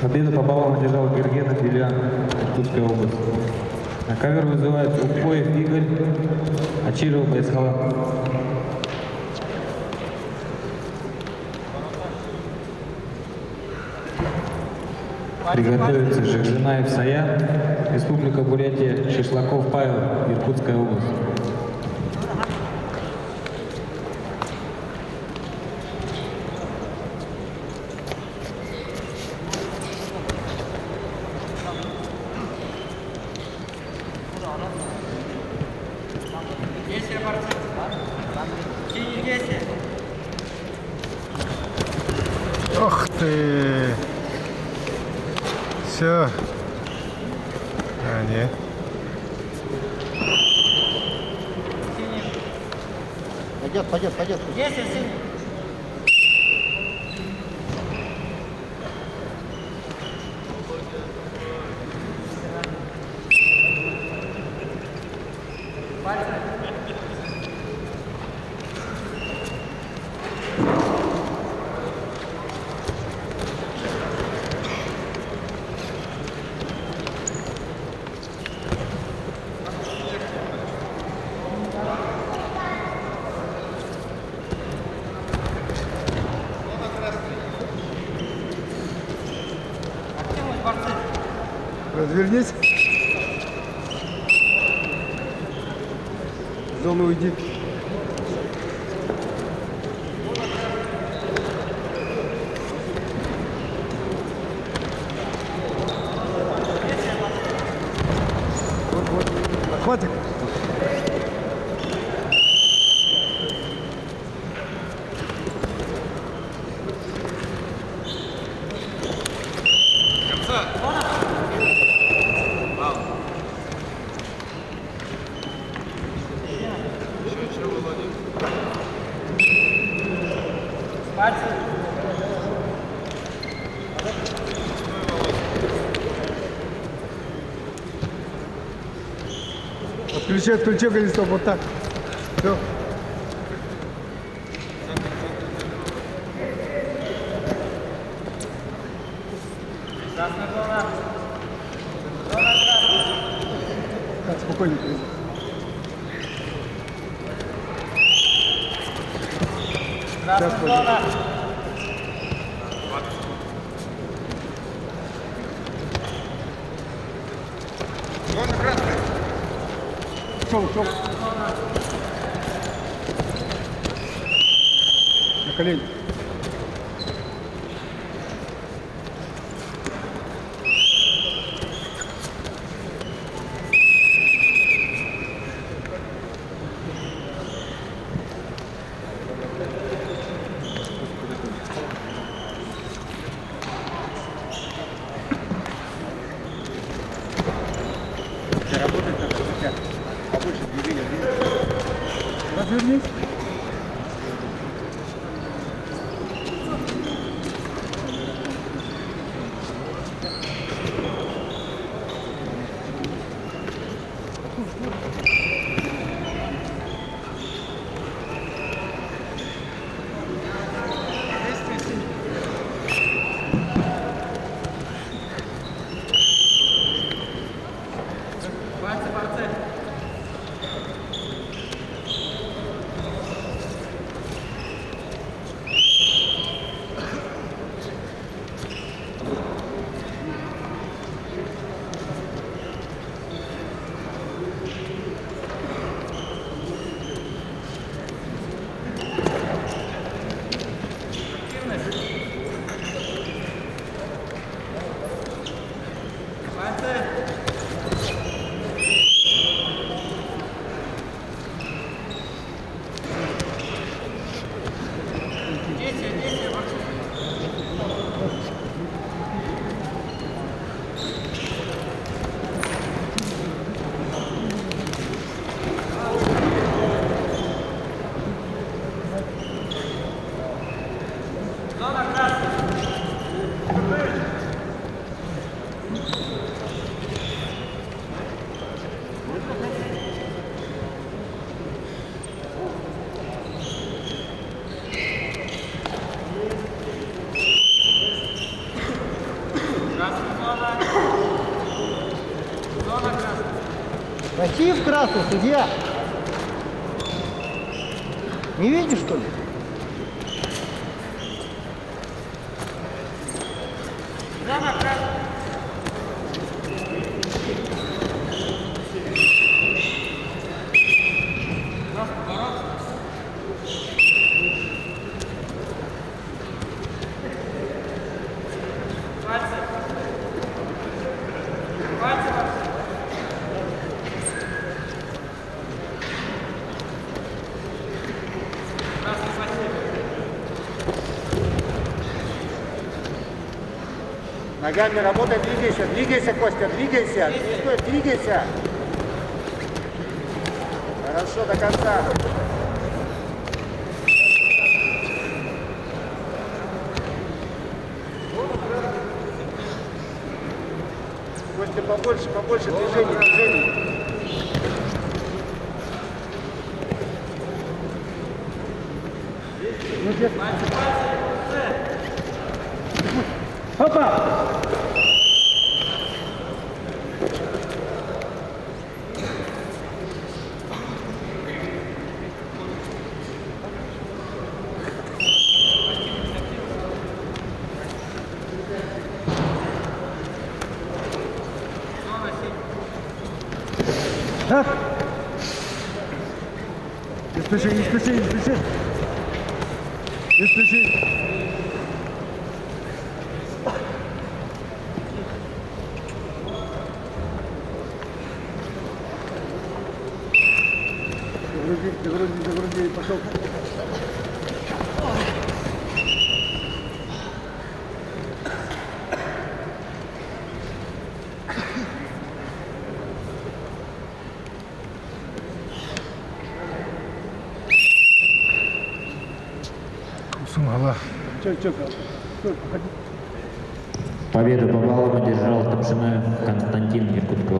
Победу по баллам одержал Гергенов Юлиан, Иркутская область. На ковер вызывается Упоев Игорь, Ачиров Байсхала. Приготовится Жекжинаев Сая, Республика Бурятия, Шишлаков Павел, Иркутская область. Ох ты! Все. А, нет. Пойдет. Есть, синий. Развернись. В зону уйди. Вот. Хватит. Отключи голистоп, вот так. Все. Так, спокойненько. Сейчас пойдем. Шел. На колени. Побольше движения. Развернись. красную, судья. Не видишь, что ли? Ногами работай, двигайся, двигайся, Костя, двигайся, не стой, двигайся. Хорошо, до конца. Костя, побольше, побольше движений, движений. Опа! Так. Не спеши, не спеши, не спеши. Не спеши. Загрузи, пошел. Сумала. Че, Победу по баллам одержал Топшинаев Константин Иркутского.